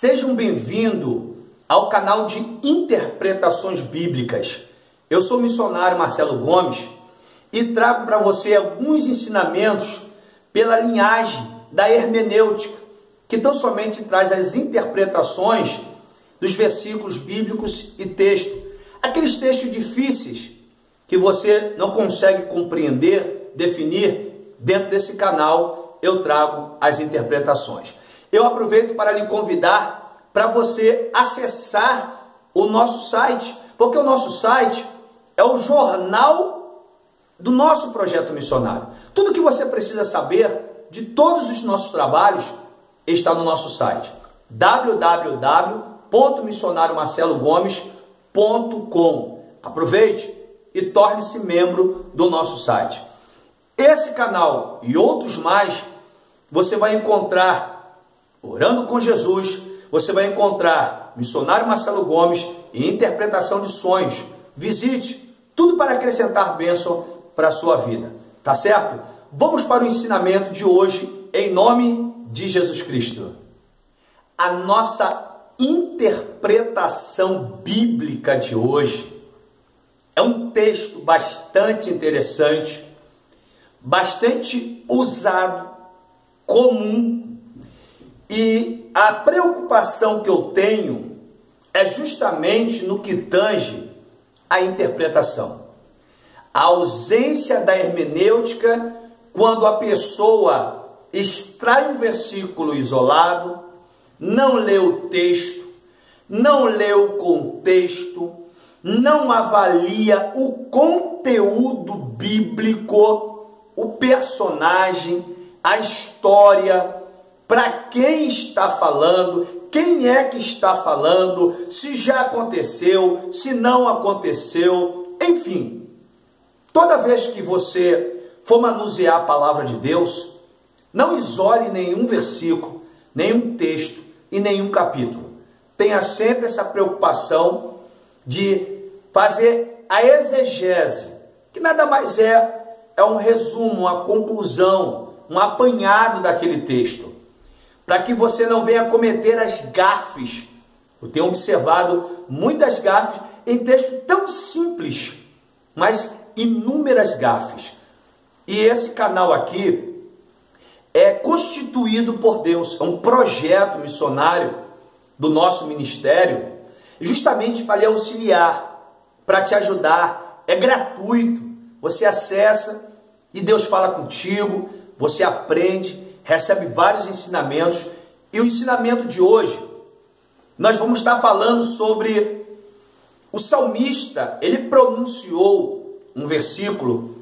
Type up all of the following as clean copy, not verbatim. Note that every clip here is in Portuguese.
Sejam bem-vindos ao canal de interpretações bíblicas. Eu sou o missionário Marcelo Gomes e trago para você alguns ensinamentos pela linhagem da hermenêutica, que tão somente traz as interpretações dos versículos bíblicos e textos. Aqueles textos difíceis que você não consegue compreender, definir, dentro desse canal eu trago as interpretações. Eu aproveito para lhe convidar para você acessar o nosso site, porque o nosso site é o jornal do nosso projeto missionário. Tudo que você precisa saber de todos os nossos trabalhos está no nosso site, www.missionariomarcelogomes.com. Aproveite e torne-se membro do nosso site. Esse canal e outros mais você vai encontrar Orando com Jesus, você vai encontrar Missionário Marcelo Gomes e Interpretação de Sonhos. Visite, tudo para acrescentar bênção para a sua vida. Tá certo? Vamos para o ensinamento de hoje, em nome de Jesus Cristo. A nossa interpretação bíblica de hoje é um texto bastante interessante, bastante usado, comum. E a preocupação que eu tenho é justamente no que tange a interpretação. A ausência da hermenêutica quando a pessoa extrai um versículo isolado, não lê o texto, não lê o contexto, não avalia o conteúdo bíblico, o personagem, a história, para quem está falando, quem é que está falando, se já aconteceu, se não aconteceu, enfim. Toda vez que você for manusear a palavra de Deus, não isole nenhum versículo, nenhum texto e nenhum capítulo. Tenha sempre essa preocupação de fazer a exegese, que nada mais é um resumo, uma conclusão, um apanhado daquele texto, para que você não venha cometer as gafes. Eu tenho observado muitas gafes em texto tão simples, mas inúmeras gafes. E esse canal aqui é constituído por Deus, é um projeto missionário do nosso ministério, justamente para lhe auxiliar, para te ajudar. É gratuito, você acessa e Deus fala contigo, você aprende, recebe vários ensinamentos. E o ensinamento de hoje, nós vamos estar falando sobre o salmista. Ele pronunciou um versículo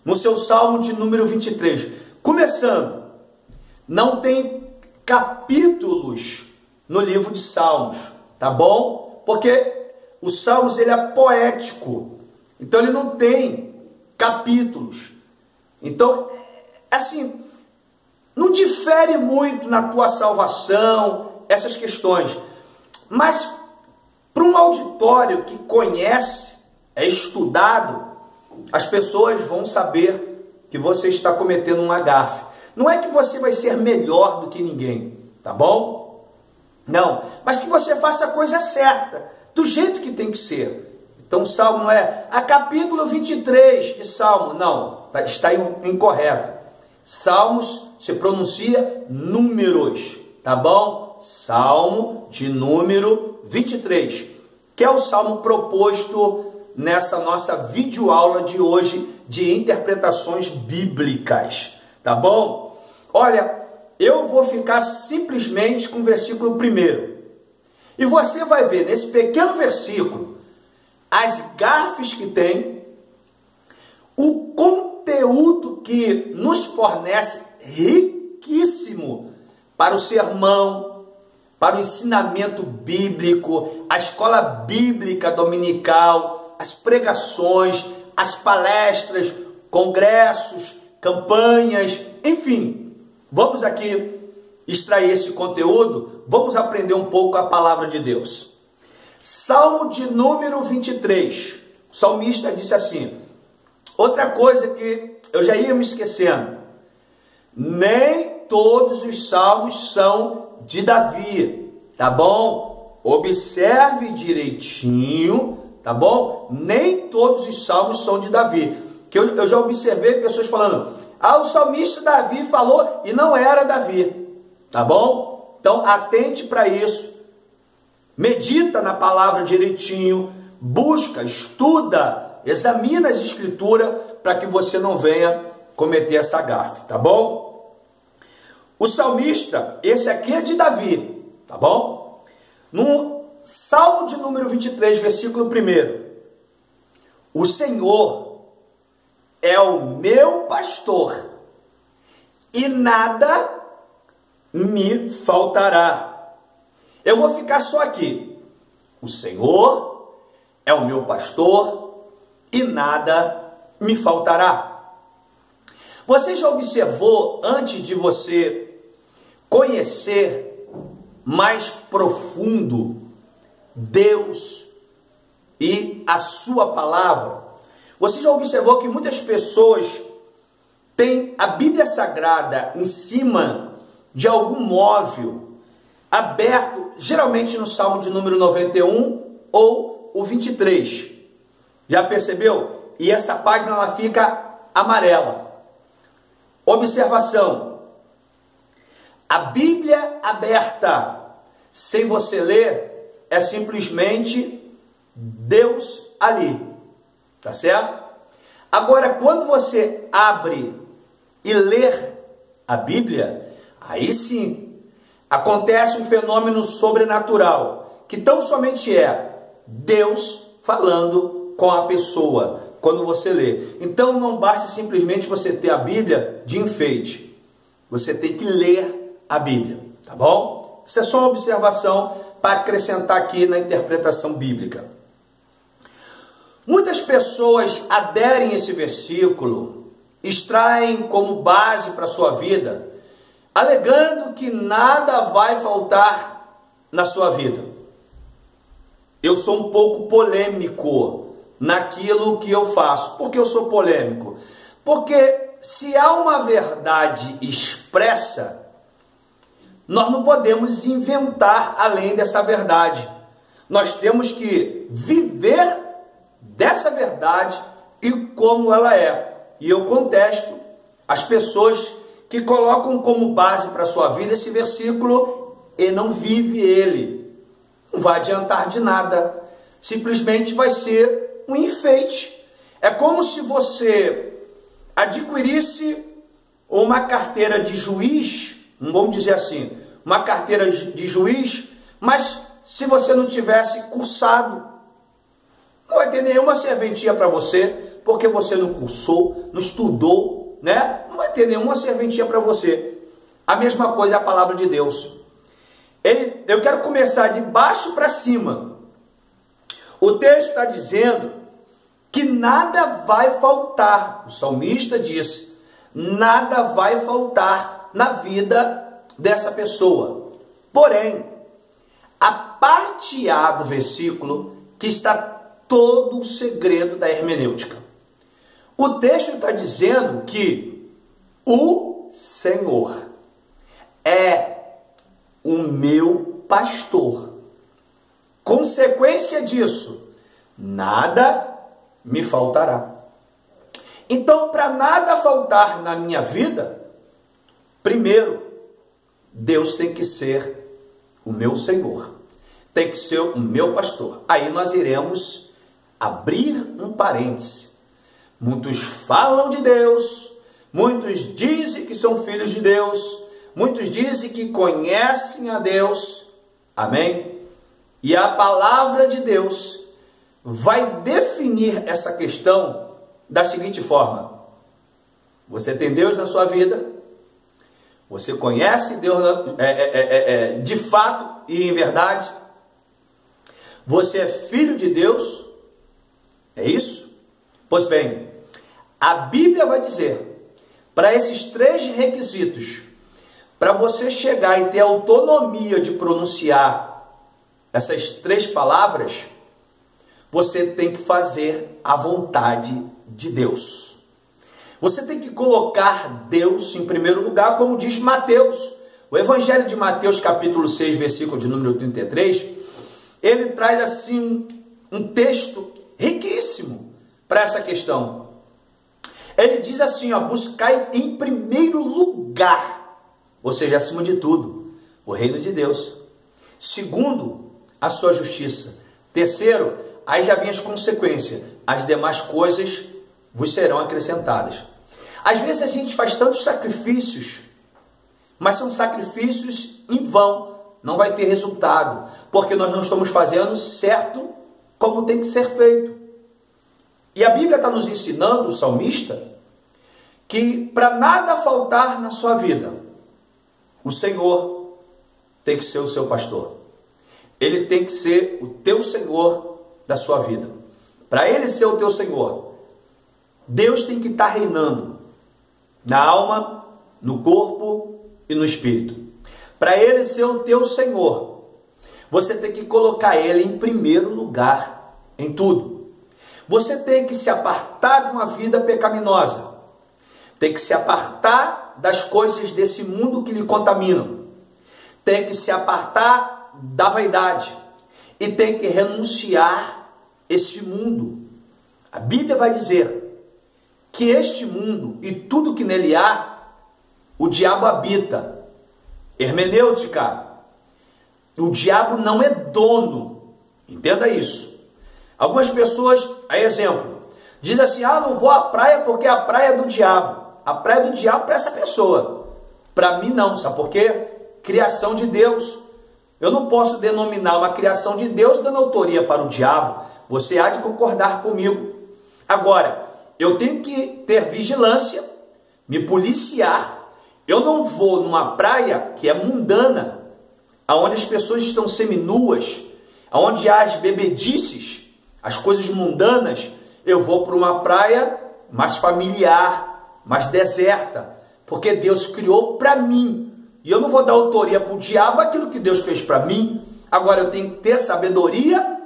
no seu Salmo de número 23. Começando, não tem capítulos no livro de Salmos, tá bom? Porque o Salmos ele é poético, então ele não tem capítulos. Então, assim, não difere muito na tua salvação, essas questões. Mas para um auditório que conhece, é estudado, as pessoas vão saber que você está cometendo um gafe. Não é que você vai ser melhor do que ninguém, tá bom? Não, mas que você faça a coisa certa, do jeito que tem que ser. Então o Salmo não é a capítulo 23 de Salmo, não, está incorreto. Salmos se pronuncia números, tá bom? Salmo de número 23, que é o salmo proposto nessa nossa videoaula de hoje de interpretações bíblicas, tá bom? Olha, eu vou ficar simplesmente com o versículo 1. E você vai ver nesse pequeno versículo as gafes que tem, o conteúdo que nos fornece riquíssimo para o sermão, para o ensinamento bíblico, a escola bíblica dominical, as pregações, as palestras, congressos, campanhas, enfim. Vamos aqui extrair esse conteúdo, vamos aprender um pouco a palavra de Deus. Salmo de número 23, o salmista disse assim, outra coisa que eu já ia me esquecendo, nem todos os salmos são de Davi, tá bom? Observe direitinho, tá bom? Nem todos os salmos são de Davi. Que eu já observei pessoas falando, o salmista Davi falou e não era Davi, tá bom? Então atente para isso, medita na palavra direitinho, busca, estuda, examina as escrituras para que você não venha cometer essa gafe, tá bom? O salmista, esse aqui é de Davi, tá bom? No Salmo de número 23, versículo 1, o Senhor é o meu pastor e nada me faltará. Eu vou ficar só aqui. O Senhor é o meu pastor e nada me faltará. Você já observou, antes de você conhecer mais profundo Deus e a sua palavra, você já observou que muitas pessoas têm a Bíblia Sagrada em cima de algum móvel aberto, geralmente no Salmo de número 91 ou o 23. Já percebeu? E essa página ela fica amarela. Observação. A Bíblia aberta, sem você ler, é simplesmente Deus ali. Tá certo? Agora, quando você abre e ler a Bíblia, aí sim, acontece um fenômeno sobrenatural, que tão somente é Deus falando com a pessoa, quando você lê. Então, não basta simplesmente você ter a Bíblia de enfeite. Você tem que ler a Bíblia, tá bom? Isso é só uma observação para acrescentar aqui na interpretação bíblica. Muitas pessoas aderem a esse versículo, extraem como base para a sua vida, alegando que nada vai faltar na sua vida. Eu sou um pouco polêmico naquilo que eu faço. Por que eu sou polêmico? Porque se há uma verdade expressa, nós não podemos inventar além dessa verdade. Nós temos que viver dessa verdade e como ela é. E eu contesto as pessoas que colocam como base para a sua vida esse versículo e não vive ele. Não vai adiantar de nada. Simplesmente vai ser um enfeite. É como se você adquirisse uma carteira de juiz, vamos dizer assim, uma carteira de juiz, mas se você não tivesse cursado, não vai ter nenhuma serventia para você, porque você não cursou, não estudou, né? Não vai ter nenhuma serventia para você. A mesma coisa é a palavra de Deus. Eu quero começar de baixo para cima. O texto está dizendo que nada vai faltar. O salmista diz, nada vai faltar na vida dessa pessoa. Porém, a parte A do versículo, que está todo o segredo da hermenêutica. O texto está dizendo que o Senhor é o meu pastor. Consequência disso, nada me faltará. Então, para nada faltar na minha vida, primeiro, Deus tem que ser o meu Senhor. Tem que ser o meu pastor. Aí nós iremos abrir um parêntese. Muitos falam de Deus, muitos dizem que são filhos de Deus, muitos dizem que conhecem a Deus. Amém? E a palavra de Deus vai definir essa questão da seguinte forma: você tem Deus na sua vida? Você conhece Deus de fato e em verdade? Você é filho de Deus? É isso? Pois bem, a Bíblia vai dizer, para esses 3 requisitos, para você chegar e ter autonomia de pronunciar essas 3 palavras, você tem que fazer a vontade de Deus. Você tem que colocar Deus em primeiro lugar, como diz Mateus, O Evangelho de Mateus, capítulo 6, versículo de número 33, ele traz assim um texto riquíssimo para essa questão. Ele diz assim, ó, buscai em primeiro lugar, ou seja, acima de tudo, o reino de Deus. Segundo, a sua justiça. Terceiro, aí já vem as consequências. As demais coisas vos serão acrescentadas. Às vezes a gente faz tantos sacrifícios, mas são sacrifícios em vão. Não vai ter resultado, porque nós não estamos fazendo certo como tem que ser feito. E a Bíblia está nos ensinando, o salmista, que para nada faltar na sua vida, o Senhor tem que ser o seu pastor. Ele tem que ser o teu Senhor da sua vida. Para Ele ser o teu Senhor, Deus tem que estar reinando na alma, no corpo e no espírito. Para Ele ser o teu Senhor, você tem que colocar Ele em primeiro lugar em tudo. Você tem que se apartar de uma vida pecaminosa. Tem que se apartar das coisas desse mundo que lhe contaminam. Tem que se apartar da vaidade. E tem que renunciar este mundo. A Bíblia vai dizer que este mundo e tudo que nele há, o diabo habita. Hermenêutica. O diabo não é dono. Entenda isso. Algumas pessoas, a exemplo, diz assim, não vou à praia porque a praia é do diabo. A praia é do diabo para essa pessoa. Para mim não, sabe por quê? Criação de Deus. Eu não posso denominar uma criação de Deus dando autoria para o diabo. Você há de concordar comigo. Agora, eu tenho que ter vigilância, me policiar. Eu não vou numa praia que é mundana, onde as pessoas estão seminuas, onde há as bebedices, as coisas mundanas. Eu vou para uma praia mais familiar, mais deserta, porque Deus criou para mim. E eu não vou dar autoria para o diabo aquilo que Deus fez para mim. Agora eu tenho que ter sabedoria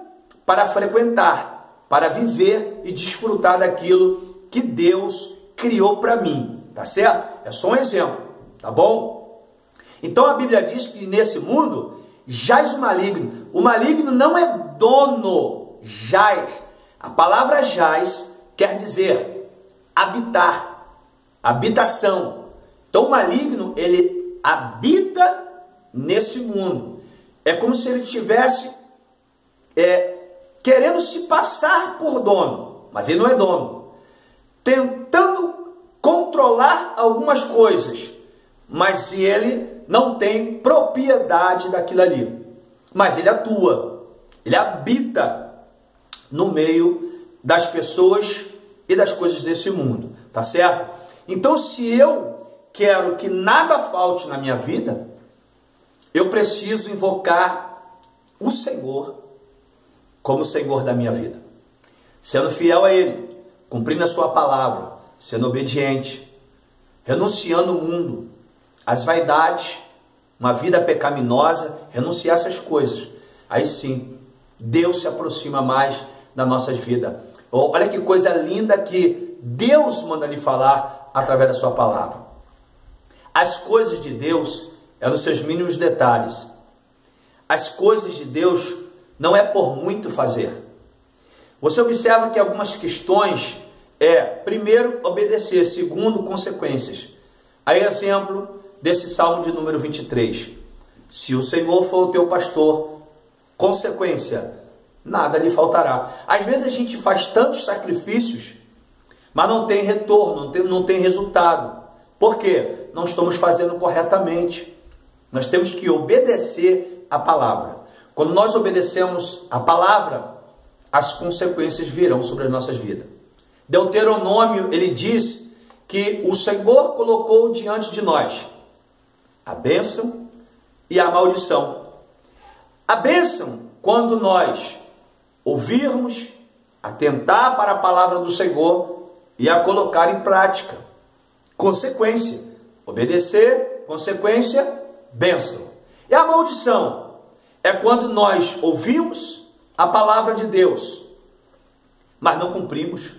para frequentar, para viver e desfrutar daquilo que Deus criou para mim. Tá certo? É só um exemplo, tá bom? Então a Bíblia diz que nesse mundo jaz o maligno. O maligno não é dono, jaz. A palavra jaz quer dizer habitar, habitação. Então o maligno, ele habita nesse mundo. É como se ele tivesse querendo se passar por dono, mas ele não é dono. Tentando controlar algumas coisas, mas ele não tem propriedade daquilo ali. Mas ele atua, ele habita no meio das pessoas e das coisas desse mundo, tá certo? Então, se eu quero que nada falte na minha vida, eu preciso invocar o Senhor como o Senhor da minha vida, sendo fiel a Ele, cumprindo a sua palavra, sendo obediente, renunciando o mundo, as vaidades, uma vida pecaminosa, renunciar essas coisas. Aí sim, Deus se aproxima mais das nossas vidas. Olha que coisa linda que Deus manda lhe falar através da sua palavra. As coisas de Deus é nos seus mínimos detalhes. As coisas de Deus não é por muito fazer. Você observa que algumas questões primeiro, obedecer, segundo, consequências. Aí, exemplo desse Salmo de número 23. Se o Senhor for o teu pastor, consequência, nada lhe faltará. Às vezes a gente faz tantos sacrifícios, mas não tem retorno, não tem resultado. Por quê? Não estamos fazendo corretamente. Nós temos que obedecer a palavra. Quando nós obedecemos a palavra, as consequências virão sobre as nossas vidas. Deuteronômio, ele diz que o Senhor colocou diante de nós a bênção e a maldição. A bênção, quando nós ouvirmos, atentar para a palavra do Senhor e a colocar em prática. Consequência, obedecer, consequência, bênção. E a maldição é quando nós ouvimos a palavra de Deus, mas não cumprimos,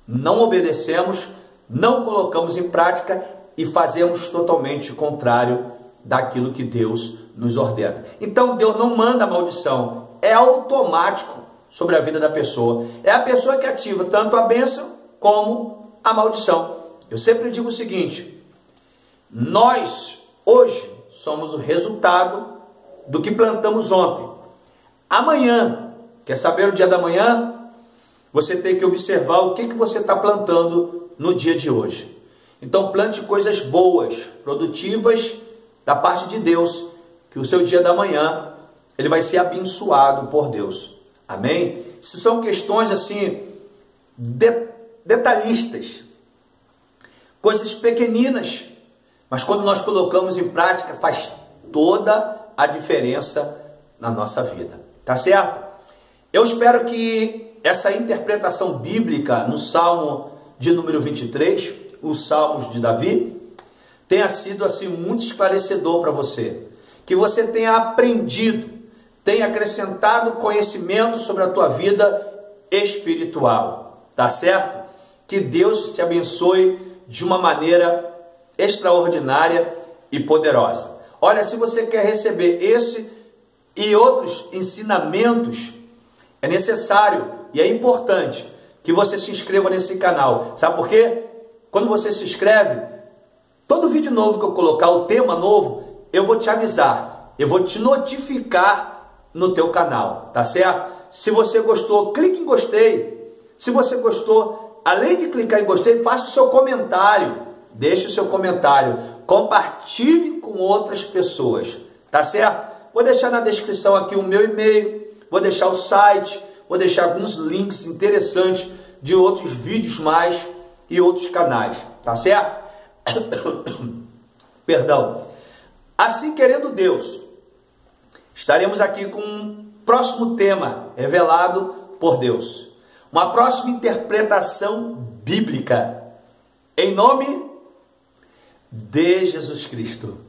não obedecemos, não colocamos em prática e fazemos totalmente o contrário daquilo que Deus nos ordena. Então Deus não manda maldição, é automático sobre a vida da pessoa. É a pessoa que ativa tanto a bênção como a maldição. Eu sempre digo o seguinte: nós hoje somos o resultado do que plantamos ontem. Amanhã, quer saber o dia da manhã? Você tem que observar o que você está plantando no dia de hoje. Então plante coisas boas, produtivas da parte de Deus, que o seu dia da manhã ele vai ser abençoado por Deus. Amém? Isso são questões assim detalhistas, coisas pequeninas, mas quando nós colocamos em prática faz toda a diferença na nossa vida. Tá certo? Eu espero que essa interpretação bíblica no Salmo de número 23, os Salmos de Davi, tenha sido assim muito esclarecedor para você. Que você tenha aprendido, tenha acrescentado conhecimento sobre a tua vida espiritual. Tá certo? Que Deus te abençoe de uma maneira extraordinária e poderosa. Olha, se você quer receber esse e outros ensinamentos, é necessário e é importante que você se inscreva nesse canal. Sabe por quê? Quando você se inscreve, todo vídeo novo que eu colocar, o tema novo, eu vou te avisar, eu vou te notificar no teu canal, tá certo? Se você gostou, clique em gostei. Se você gostou, além de clicar em gostei, faça o seu comentário, deixe o seu comentário, compartilhe com outras pessoas, tá certo? Vou deixar na descrição aqui o meu e-mail, vou deixar o site, vou deixar alguns links interessantes de outros vídeos mais e outros canais, tá certo? Perdão. Assim querendo Deus, estaremos aqui com um próximo tema revelado por Deus. Uma próxima interpretação bíblica. Em nome de Jesus Cristo.